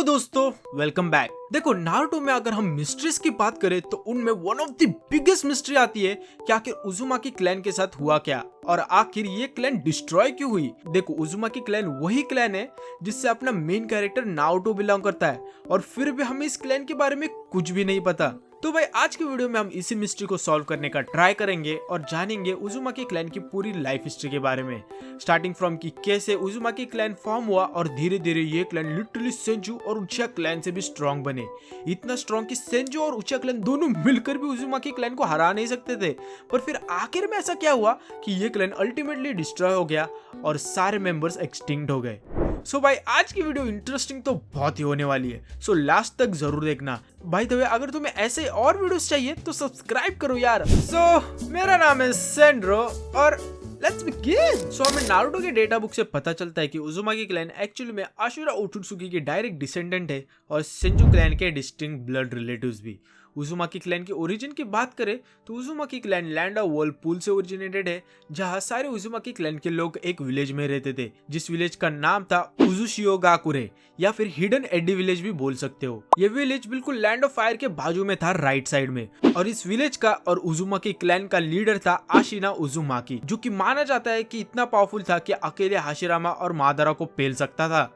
दोस्तों, welcome back. देखो, Naruto में अगर हम मिस्ट्रीज की बात करें तो उनमें one of the biggest mystery आती है कि आखिर उजुमाकी क्लैन के साथ हुआ क्या और आखिर ये क्लैन डिस्ट्रॉय क्यों हुई। देखो, उजुमाकी क्लैन वही क्लैन है जिससे अपना मेन कैरेक्टर नारुतो बिलोंग करता है और फिर भी हमें इस क्लैन के बारे में कुछ भी नहीं पता। तो भाई आज की वीडियो में हम इसी मिस्ट्री को सॉल्व करने का ट्राई करेंगे और जानेंगे उजुमाकी क्लैन की पूरी लाइफ हिस्ट्री के बारे में, स्टार्टिंग फ्रॉम कि कैसे उजुमाकी क्लैन फॉर्म हुआ और धीरे धीरे ये क्लैन लिटरली सेंजू और उचिया क्लैन से भी स्ट्रॉन्ग बने। इतना स्ट्रॉन्ग कि सेंजू और उचिया क्लैन दोनों मिलकर भी उजुमाकी क्लैन को हरा नहीं सकते थे। पर फिर आखिर में ऐसा क्या हुआ कि ये क्लैन अल्टीमेटली डिस्ट्रॉय हो गया और सारे मेंबर्स एक्सटिंक्ट हो गए। सो भाई आज की वीडियो इंटरेस्टिंग तो बहुत ही होने वाली है, सो लास्ट तक जरूर देखना। भाई द वे, अगर तुम्हें ऐसे और वीडियोस चाहिए तो सब्सक्राइब करो यार। सो मेरा नाम है सेंड्रो और लेट्स बिगिन। सो हमें नारुतो के डेटा बुक से पता चलता है कि उजुमाकी क्लैन एक्चुअली में आशुरा ओत्सुकी के डायरेक्ट डिसेंडेंट है और सेंजू क्लैन के डिस्टिंक्ट ब्लड रिलेटिव्स भी। उजुमाकी क्लैन की ओरिजिन की बात करें तो उजुमाकी क्लैन लैंड ऑफ वर्लपूल से ओरिजिनेटेड है, जहां सारे उजुमाकी क्लैन के लोग एक विलेज में रहते थे, जिस विलेज का नाम था उजुशियोगाकुरे या फिर हिडन एडी विलेज भी बोल सकते हो। ये विलेज बिल्कुल लैंड ऑफ फायर के बाजू में था, राइट साइड में, और इस विलेज का और उजुमाकी क्लैन का लीडर था आशिना उजुमाकी, जो कि माना जाता है कि इतना पावरफुल था कि अकेले हाशिरामा और मादारा को पेल सकता था।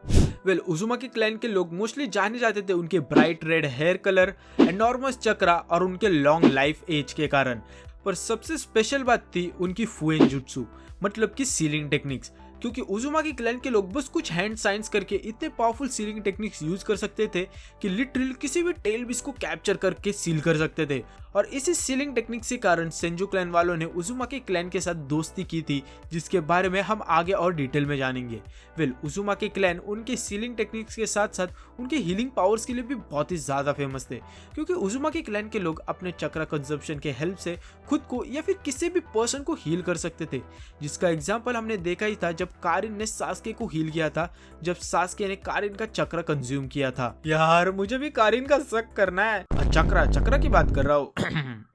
उजुमाकी क्लैन के लोग मोस्टली जाने जाते थे उनके bright red hair colour, enormous chakra और उनके लॉन्ग लाइफ एज के कारण। पर सबसे स्पेशल बात थी उनकी फुएन जुत्सु, मतलब कि सीलिंग टेक्निक्स, क्योंकि उजुमाकी क्लैन के लोग बस कुछ हैंड साइंस करके इतने पावरफुल सीलिंग टेक्निक्स यूज कर सकते थे कि लिटरली किसी भी टेल बिस को कैप्चर करके सील कर सकते थे। और इसी सीलिंग टेक्निक्स के कारण सेंजू क्लैन वालों ने उजुमाकी क्लैन के साथ दोस्ती की थी, जिसके बारे में हम आगे और डिटेल में जानेंगे। उजुमाकी क्लैन उनके सीलिंग टेक्निक्स के साथ साथ उनके हीलिंग पावर्स के लिए भी बहुत ही ज्यादा फेमस थे, क्योंकि उजुमाकी क्लैन के लोग अपने चक्रा कंजप्शन के हेल्प से खुद को या फिर किसी भी पर्सन को हील कर सकते थे, जिसका एग्जाम्पल हमने देखा ही था जब कारिन ने सास्के को हील किया था, जब सास्के ने कारिन का चक्रा कंज्यूम किया था। यार मुझे भी कारिन का शक करना है। चक्रा की बात कर रहा हूँ।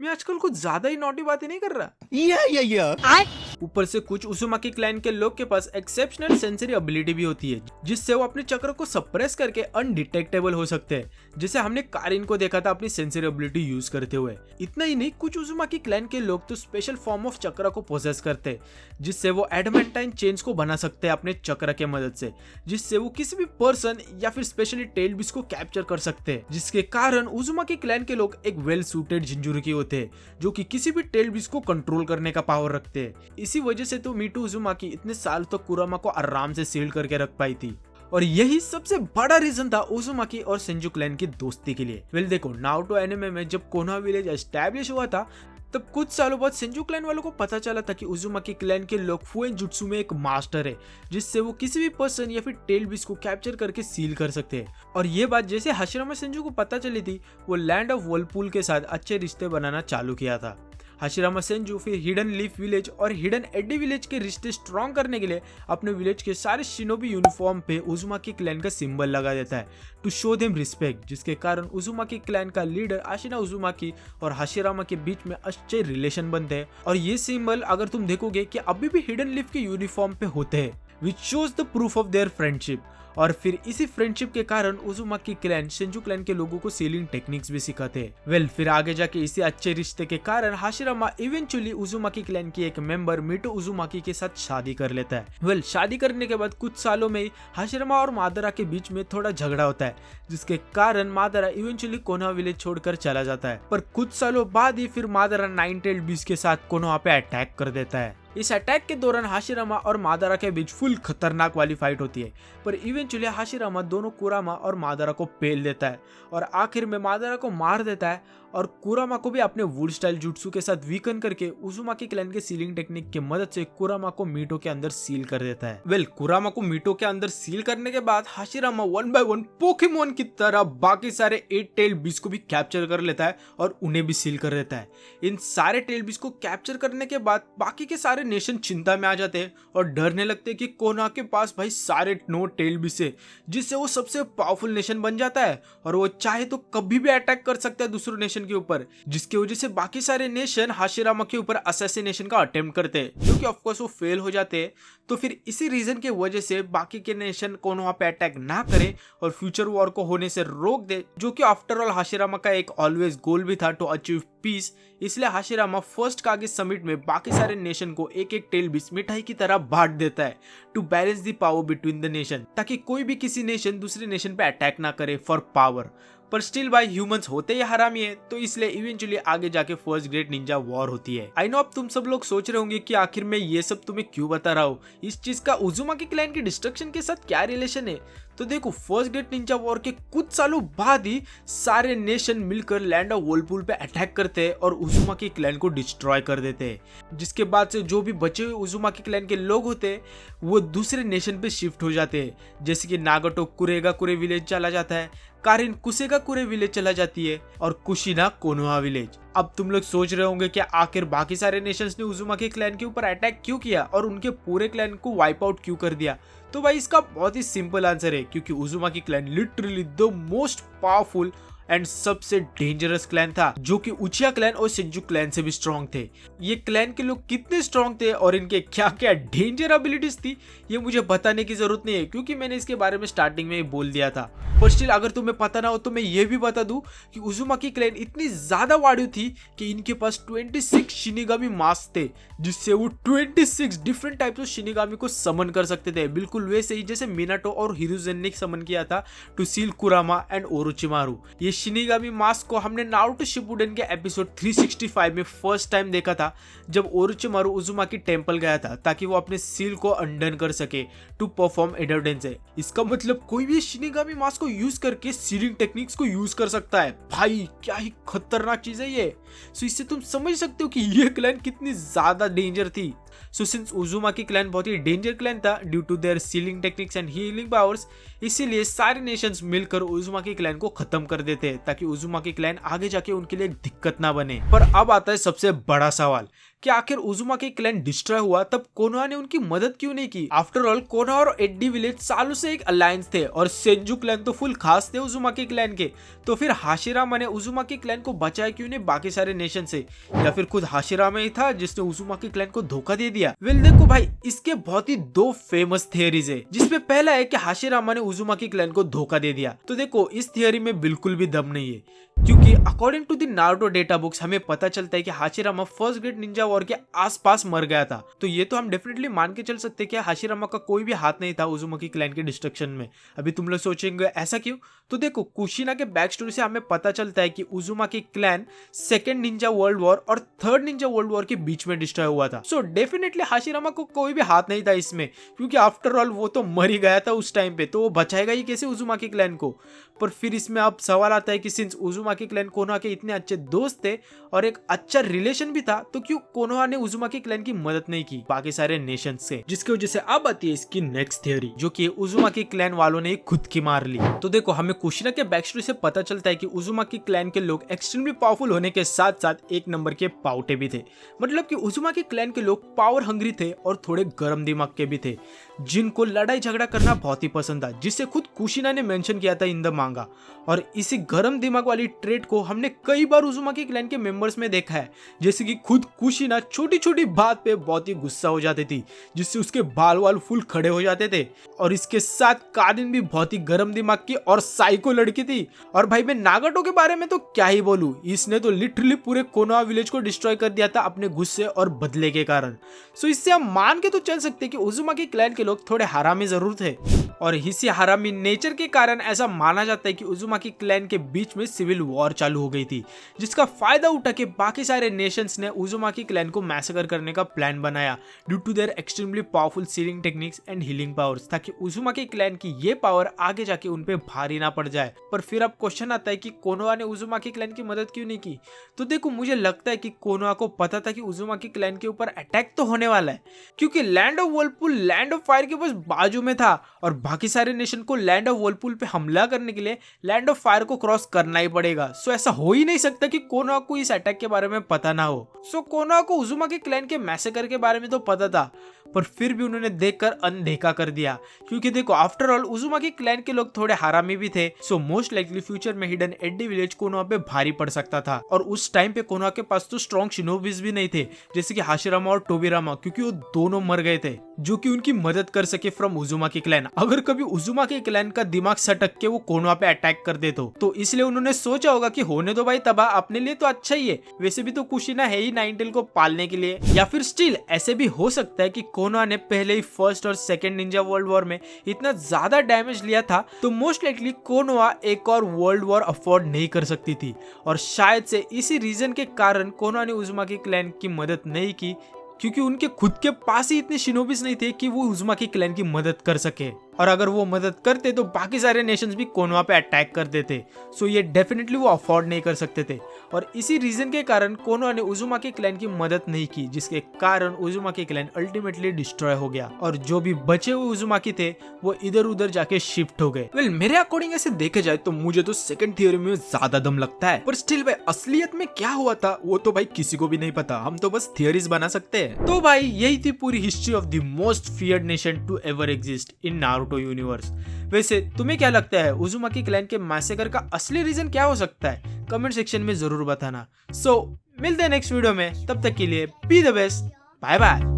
मैं आजकल कुछ ज्यादा ही नॉटी बातें नहीं कर रहा। ऊपर से कुछ उजुमाकी क्लैन के लोग के पास एक्सेप्शनल सेंसरी एबिलिटी भी होती है, जिससे वो अपने चक्र को सप्रेस करके अनडिटेक्टेबल हो सकते हैं, जैसे हमने कारिन को देखा था अपनी सेंसरी एबिलिटी यूज करते हुए। इतना ही नहीं, कुछ उजुमाकी क्लैन के लोग तो स्पेशल फॉर्म ऑफ चक्र को पोसेस करते हैं, जिससे वो एडमेंटाइन चेन्स को बना सकते हैं अपने चक्र के मदद से, जिससे वो किसी भी पर्सन या फिर स्पेशली टेल बिस को कैप्चर कर सकते हैं, जिसके कारण उजुमाकी क्लैन के लोग एक वेल सूटेड जिंजुरुकी होते हैं, जो कि किसी भी टेल बिस को कंट्रोल करने का पावर रखते हैं। इसी वजह से तो मीटू उजुमाकी इतने साल तक कुरामा को आराम से सील्ड करके रख पाई थी, और यही सबसे बड़ा रीजन था उजुमाकी और सेंजू क्लैन की दोस्ती के लिए। देखो, नारुतो एनिमे में जब कोनोहा विलेज एस्टैब्लिश हुआ था, तब कुछ सालों बाद सेंजू क्लैन वालों को पता चला था कि उजुमाकी क्लैन के लोग फुएन जुत्सु में एक मास्टर है, जिससे वो किसी भी पर्सन या फिर टेल बिस को कैप्चर करके सील कर सकते हैं। और ये बात जैसे हाशिरामा सेंजू को पता चली थी, वो लैंड ऑफ वर्लपूल के साथ अच्छे रिश्ते बनाना चालू किया था। हाशिरामा सेंजू फिर हिडन लीफ विलेज और हिडन एडी विलेज के रिश्ते स्ट्रॉन्ग करने के लिए अपने विलेज के सारे शिनोबी यूनिफॉर्म पे उजुमाकी क्लैन का सिंबल लगा देता है, टू शो देम रिस्पेक्ट, जिसके कारण उजुमाकी क्लैन का लीडर आशिना उजुमाकी और हाशिरामा के बीच में अच्छे रिलेशन बनते हैं। और ये सिंबल अगर तुम देखोगे कि अभी भी हिडन लीफ के यूनिफॉर्म पे होते हैं, which shows the proof of their friendship. और फिर इसी फ्रेंडशिप के कारण उजुमाकी क्लैन सेंजू क्लैन के लोगों को सीलिंग टेक्निक्स भी सिखाते हैं। फिर आगे जाके इसी अच्छे रिश्ते के कारण हाशिरामा इवेंचुअली उजुमाकी क्लैन की एक मेंबर मीटो उजुमाकी के साथ शादी कर लेता है। शादी करने के बाद कुछ सालों में ही हाशिरामा और मादारा के बीच में थोड़ा झगड़ा होता है, जिसके कारण मादारा इवेंचुअली कोनोहा विलेज छोड़कर चला जाता है। पर कुछ सालों बाद ही फिर मादारा नाइन टेल्ड बीस्ट के साथ कोनोहा पे अटैक कर देता है। इस अटैक के दौरान हाशिरामा और मादारा के बीच फुल खतरनाक वाली फाइट होती है, पर इवेंचुअली हाशिरामा दोनों कुरामा और मादारा को पेल देता है और आखिर में मादारा को मार देता है, और कुरामा को भी अपने वुड स्टाइल जुट्सु के साथ वीकन करके उजुमाकी क्लैन के सीलिंग टेक्निक की मदद से कुरामा को मीटो के अंदर सील कर देता है। कुरामा को मीटो के अंदर सील करने के बाद हाशिरामा 1 by 1 पोकेमोन की तरह बाकी सारे 8 टेल बिस को भी कैप्चर कर लेता है और उन्हें भी सील कर देता है। इन सारे टेल बिस को कैप्चर करने के बाद बाकी के सारे नेशन चिंता में आ जाते हैं और डरने लगते हैं कि कोनोहा के पास भाई सारे 9 टेल बिस है, जिससे वो सबसे पावरफुल नेशन बन जाता है और वो चाहे तो कभी भी अटैक कर सकता है दूसरे नेशन नेशन के ऊपर, जिसकी वजह से बाकी सारे नेशन हाशिरामा के ऊपर असैसिनेशन का अटेम्प्ट करते हैं, जो कि ऑफ कोर्स वो फेल हो जाते हैं। तो फिर इसी रीजन की वजह से बाकी के नेशन कोनोहा पे अटैक ना करे और फ्यूचर वॉर को होने से रोक दे, जो कि आफ्टर ऑल हाशिरामा का एक ऑलवेज गोल भी था टू अचीव पीस। इसलिए हाशिरामा फर्स्ट कागे समिट में बाकी सारे नेशन को एक एक टेल बीस मिठाई की तरह बांट देता है to balance the power between the nation, ताकि कोई भी किसी नेशन दूसरे नेशन पे अटैक ना करे फॉर पावर। पर स्टिल भाई ह्यूमंस होते ही हरामी है, तो इसलिए इवेंचुअली आगे जाके फर्स्ट ग्रेट निंजा वॉर होती है। आई नो अब तुम सब लोग सोच रहे होंगे कि आखिर में ये सब तुम्हें क्यों बता रहा हूँ, इस चीज का उजुमाकी क्लैन की डिस्ट्रक्शन के साथ क्या रिलेशन है। तो देखो, फर्स्ट ग्रेट निंजा वॉर के कुछ सालों बाद ही सारे नेशन मिलकर लैंड ऑफ व्हर्लपूल पे अटैक करते हैं और उजुमाकी क्लैन को डिस्ट्रॉय कर देते हैं। जिसके बाद से जो भी बचे हुए उजुमाकी क्लैन के लोग होते हैं वो दूसरे नेशन पे शिफ्ट हो जाते हैं, जैसे कि नागाटो कुरेगा कुरे विलेज चला जाता है, कारिन कुसेगा कुरे विलेज चला जाती है और कुशिना कोनोहा विलेज। अब तुम लोग सोच रहे होंगे कि आखिर बाकी सारे नेशंस ने उजुमाकी क्लैन के ऊपर अटैक क्यों किया और उनके पूरे क्लैन को वाइप आउट क्यों कर दिया। तो भाई इसका बहुत ही सिंपल आंसर है, क्योंकि उजुमाकी clan literally the most powerful and सबसे डेंजरस क्लैन था, जो कि उचिया क्लैन और शिंजू क्लैन से भी स्ट्रॉन्ग थे। ये क्लैन के लोग कितने स्ट्रॉन्ग थे और इनके क्या क्या डेंजर एबिलिटीज थी ये मुझे बताने की जरूरत नहीं है, क्योंकि मैंने इसके बारे में स्टार्टिंग में ही बोल दिया था। पर स्टिल अगर तुम्हें पता ना हो तो मैं ये भी बता दूं कि उजुमाकी क्लैन इतनी ज्यादा वाडियो थी कि इनके पास 26 शिनिगामी मास्क थे, जिससे वो 26 डिफरेंट टाइप्स ऑफ शिनिगामी को समन कर सकते थे, बिल्कुल वैसे ही जैसे मिनाटो और हिरुजेन ने समन किया था टू सील कुरामा एंड ओरोचिमारू। ये शिनिगामी मास्क को हमने नारुतो शिपुडेन के एपिसोड 365 में फर्स्ट टाइम देखा था, जब ओरोचिमारू उजुमाकी टेंपल गया था ताकि वो अपने सील को अनडन कर सके टू परफॉर्म एडवर्डेंस। इसका मतलब कोई भी शिनिगामी मास्क को यूज करके सीलिंग टेक्निक्स को यूज कर सकता है। भाई क्या ही खतरनाक चीज है ये। सो इससे तुम समझ सकते हो कि ये क्लैन कितनी ज्यादा डेंजर थी। सो सिंस उजुमाकी क्लैन बहुत ही डेंजर क्लैन था due to their sealing techniques and healing powers, इसीलिए सारे नेशंस मिलकर उजुमाकी क्लैन को खत्म कर देते हैं ताकि उजुमाकी क्लैन आगे जाके उनके लिए एक दिक्कत ना बने। पर अब आता है सबसे बड़ा सवाल कि आखिर उजुमाकी क्लैन डिस्ट्रॉय हुआ तब कोनोहा ने उनकी मदद क्यों नहीं की। आफ्टर ऑल कोनोहा और एड्डी विलेज सालों से एक अलायंस थे और सेंजू क्लैन तो फुल खास थे उजुमाकी क्लैन के, तो फिर हाशिरामा ने उजुमाकी क्लैन को बचाया क्यों नहीं बाकी सारे नेशन से, या फिर खुद हाशिरामा ही था जिसने उजुमाकी क्लैन को धोखा दे दिया। वेल देखो भाई, इसके बहुत ही दो फेमस थियरीज है, जिसमें पहला है कि हाशिरामा ने उजुमाकी क्लैन को धोखा दे दिया। तो देखो, इस थियरी में बिल्कुल भी दम नहीं है, क्योंकि according to the Naruto data books हमें पता चलता है कि Hashirama first great ninja war के आसपास मर गया था। तो ये तो हम डेफिनेटली मान के चल सकते हैं कि हाशिरामा का कोई भी हाथ नहीं था उजुमाकी क्लैन के डिस्ट्रक्शन में। अभी तुम लोग सोचेंगे ऐसा क्यों, तो देखो कुशिना के बैक स्टोरी से हमें पता चलता है कि उजुमाकी clan second Ninja world war और थर्ड निंजा वर्ल्ड वॉर के बीच में डिस्ट्रॉय हुआ था। सो डेफिनेटली हाशिरामा को कोई भी हाथ नहीं था इसमें, क्योंकि आफ्टर ऑल वो तो मर ही गया था उस टाइम पे, तो वो बचाएगा ही कैसे उजुमाकी क्लैन को। पर फिर इसमें अब सवाल आता है कि सिंस उजुमाकी क्लैन कोनोहा के इतने अच्छे दोस्त थे और एक अच्छा रिलेशन भी था, तो क्यों कोनोहा ने उजुमाकी क्लैन की मदद नहीं की बाकी सारे नेशन से। जिसकी वजह से अब आती है इसकी नेक्स्ट थियरी, जो कि उजुमाकी क्लैन वालों ने खुद की मार ली। तो देखो, हमें कुशिना के बैक स्टोरी से पता चलता है कि उजुमाकी क्लैन के लोग एक्सट्रीमली पावरफुल होने के साथ साथ एक नंबर के पाउटे भी थे। मतलब कि उजुमाकी क्लैन के लोग पावर हंग्री थे और थोड़े गर्म दिमाग के भी थे, जिनको लड़ाई झगड़ा करना बहुत ही पसंद था, जिसे खुद कुशिना ने मेंशन किया था इन द मांगा। और इसी गर्म दिमाग वाली ट्रेट को हमने कई बार उजुमाकी क्लैन के मेंबर्स में देखा है, जैसे कि खुद कुशिना छोटी छोटी बात पे बहुत ही गुस्सा हो जाती थी, जिससे उसके बाल वाल फुल खड़े हो जाते थे। और इसके साथ कारिन भी बहुत ही गर्म दिमाग की और साइको लड़की थी। और भाई मैं नागाटो के बारे में तो क्या ही बोलूं, इसने तो लिटरली पूरे कोनोहा विलेज को डिस्ट्रॉय कर दिया था अपने गुस्से और बदले के कारण। सो इससे हम मान के तो चल सकते हैं कि उजुमाकी क्लैन के लोग थोड़े हरामी जरूर थे, और इसी हरामी नेचर के कारण ऐसा माना जाता है कि उजुमाकी क्लैन के बीच में सिविल वॉर चालू हो गई थी, जिसका फायदा उठा के बाकी सारे नेशंस ने उजुमाकी क्लैन को मैसेकर करने का प्लान बनाया due to their extremely powerful sealing techniques and healing powers, ताकि उजुमाकी क्लैन की ये पावर आगे जाके उन पे भारी ना पड़ जाए। पर फिर अब क्वेश्चन आता है कि कोनोहा ने उजुमाकी क्लैन की मदद क्यों नहीं की। तो देखो, मुझे लगता है कि कोनोहा को पता था कि उजुमाकी क्लैन के ऊपर अटैक तो होने वाला है, क्योंकि land of Whirlpool land of fire के बस बाजू में था और बाकी सारे नेशन को लैंड ऑफ व्हर्लपूल पे हमला करने के लिए लैंड ऑफ फायर को क्रॉस करना ही पड़ेगा। सो ऐसा हो ही नहीं सकता कि कोनोहा को इस अटैक के बारे में पता ना हो। सो कोनोहा को उजुमाकी क्लैन के मैसेकर के बारे में तो पता था, पर फिर भी उन्होंने देखकर अनदेखा कर दिया, क्योंकि देखो आफ्टर ऑल उजुमाकी क्लैन के लोग थोड़े हरामी भी थे, सो मोस्ट लाइकली फ्यूचर में हिडन एडी विलेज कोनोहा पे भारी पड़ सकता था। और उस टाइम पे कोनोहा के पास तो स्ट्रॉन्ग शिनोबिस भी नहीं थे, जैसे कि हाशिरामा और टोबिरामा, क्योंकि वो दोनों मर गए थे, जो कि उनकी मदद कर सके फ्रॉम उजुमाकी क्लैन। अगर कभी उजुमाकी क्लैन का दिमाग सटक के वो कोनोहा पे अटैक कर दे तो इसलिए उन्होंने सोचा होगा कि होने दो भाई तबाह, अपने लिए तो अच्छा ही है, वैसे भी तो कुशिना है ही नाइन टेल को पालने के लिए। या फिर स्टिल ऐसे भी हो सकता है कि कोनोहा ने पहले ही फर्स्ट और सेकंड निंजा वर्ल्ड वॉर में इतना ज्यादा डैमेज लिया था, तो मोस्ट लाइकली कोनोहा एक और वर्ल्ड वॉर अफोर्ड नहीं कर सकती थी, और शायद से इसी रीजन के कारण कोनोहा ने उजुमाकी क्लैन की मदद नहीं की, क्योंकि उनके खुद के पास ही इतने शिनोबिस नहीं थे कि वो उजुमाकी क्लैन की मदद कर सके। और अगर वो मदद करते तो बाकी सारे नेशंस भी कोनोहा पे अटैक कर देते, सो ये डेफिनेटली वो अफोर्ड नहीं कर सकते थे। और इसी रीजन के कारण कोनोहा ने उजुमाकी क्लैन की मदद नहीं की, जिसके कारण उजुमाकी क्लैन अल्टीमेटली डिस्ट्रॉय हो गया, और जो भी बचे हुए उजुमाकी थे वो इधर उधर जाके शिफ्ट हो गए। वेल मेरे अकॉर्डिंग ऐसे देखे जाए तो मुझे तो सेकंड थियोरी में ज्यादा दम लगता है, पर स्टिल भाई असलियत में क्या हुआ था वो तो भाई किसी को भी नहीं पता, हम तो बस थियोरीज बना सकते हैं। तो भाई यही थी पूरी history of the most feared nation to ever exist in Naruto universe. वैसे तुम्हें क्या लगता है उजुमाकी क्लैन के मैसेकर का असली रीजन क्या हो सकता है? कमेंट सेक्शन में जरूर बताना। सो मिलते हैं नेक्स्ट वीडियो में, तब तक के लिए be the best, bye bye.